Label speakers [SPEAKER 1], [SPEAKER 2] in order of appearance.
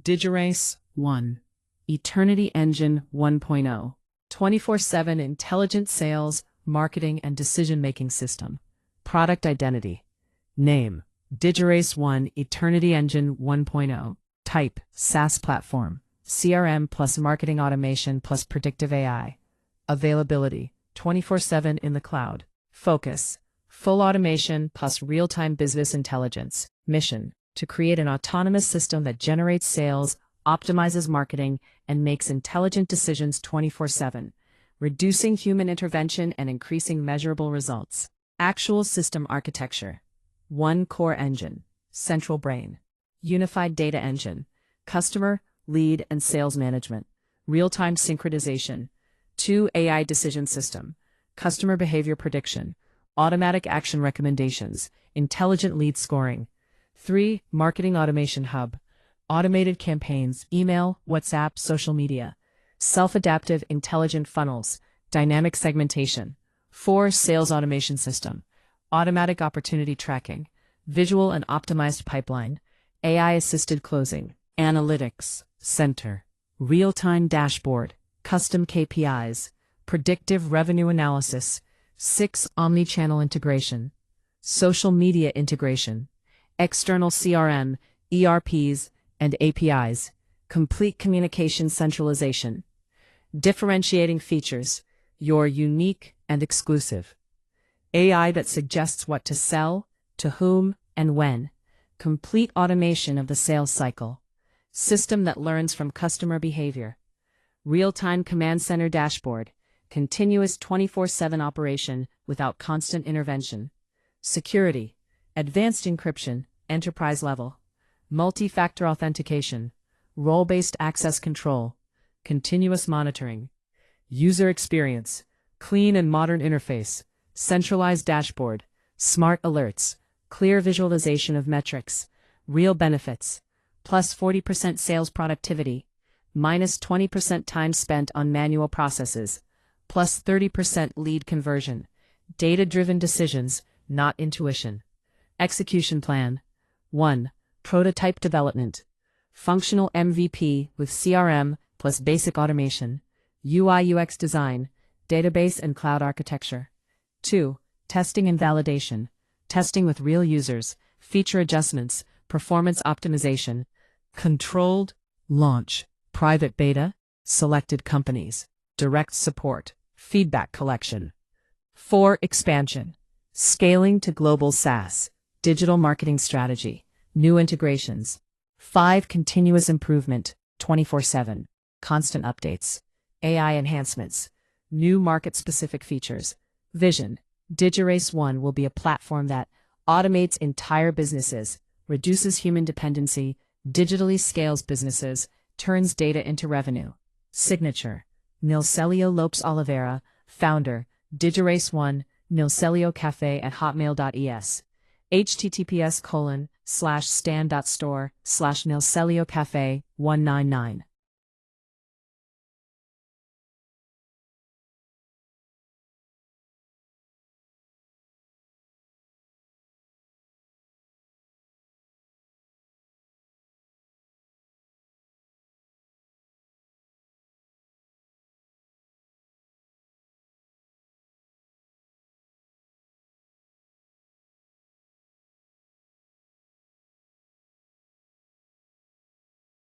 [SPEAKER 1] DIGIRASE 1. Eternity Engine 1.0. 24/7 Intelligent Sales, Marketing, and Decision-Making System. Product Identity. Name: DIGIRASE 1 Eternity Engine 1.0. Type: SaaS Platform. CRM plus Marketing Automation plus Predictive AI. Availability: 24/7 in the cloud. Focus: full automation plus real-time business intelligence. Mission: to create an autonomous system that generates sales, optimizes marketing, and makes intelligent decisions 24/7, reducing human intervention and increasing measurable results. Actual system architecture: 1 core engine, central brain, unified data engine, customer, lead, and sales management, real-time synchronization. 2 AI decision system, customer behavior prediction, automatic action recommendations, intelligent lead scoring. 3 marketing automation hub, automated campaigns, email, WhatsApp, social media, self-adaptive intelligent funnels, dynamic segmentation. 4 sales automation system, automatic opportunity tracking, visual and optimized pipeline, AI-assisted closing, analytics center, real-time dashboard, custom KPIs, predictive revenue analysis. 6 omni-channel integration, social media integration, external CRM, ERPs, and APIs, complete communication centralization. Differentiating features: you're unique and exclusive. AI that suggests what to sell, to whom, and when. Complete automation of the sales cycle. System that learns from customer behavior. Real-time command center dashboard. Continuous 24/7 operation without constant intervention. Security: advanced encryption, enterprise level. Multi-factor authentication. Role-based access control. Continuous monitoring. User experience: clean and modern interface. Centralized dashboard. Smart alerts. Clear visualization of metrics. Real benefits: plus 40% sales productivity, minus 20% time spent on manual processes, plus 30% lead conversion. Data-driven decisions, not intuition. Execution plan: 1. Prototype development. Functional MVP with CRM plus basic automation. UI/UX design, database and cloud architecture. 2. Testing and validation. Testing with real users, feature adjustments, performance optimization. Controlled launch, private beta, selected companies, direct support, feedback collection. 4. Expansion, scaling to global SaaS, digital marketing strategy, new integrations. 5. Continuous improvement, 24/7, constant updates, AI enhancements, new market-specific features. Vision: DIGIRASE 1 will be a platform that automates entire businesses, reduces human dependency, digitally scales businesses, turns data into revenue. Signature: Nilcelio Lopes Oliveira, founder, DIGIRASE 1, Nilcelio Cafe at hotmail.es. https://stan.store/nilceliocafe199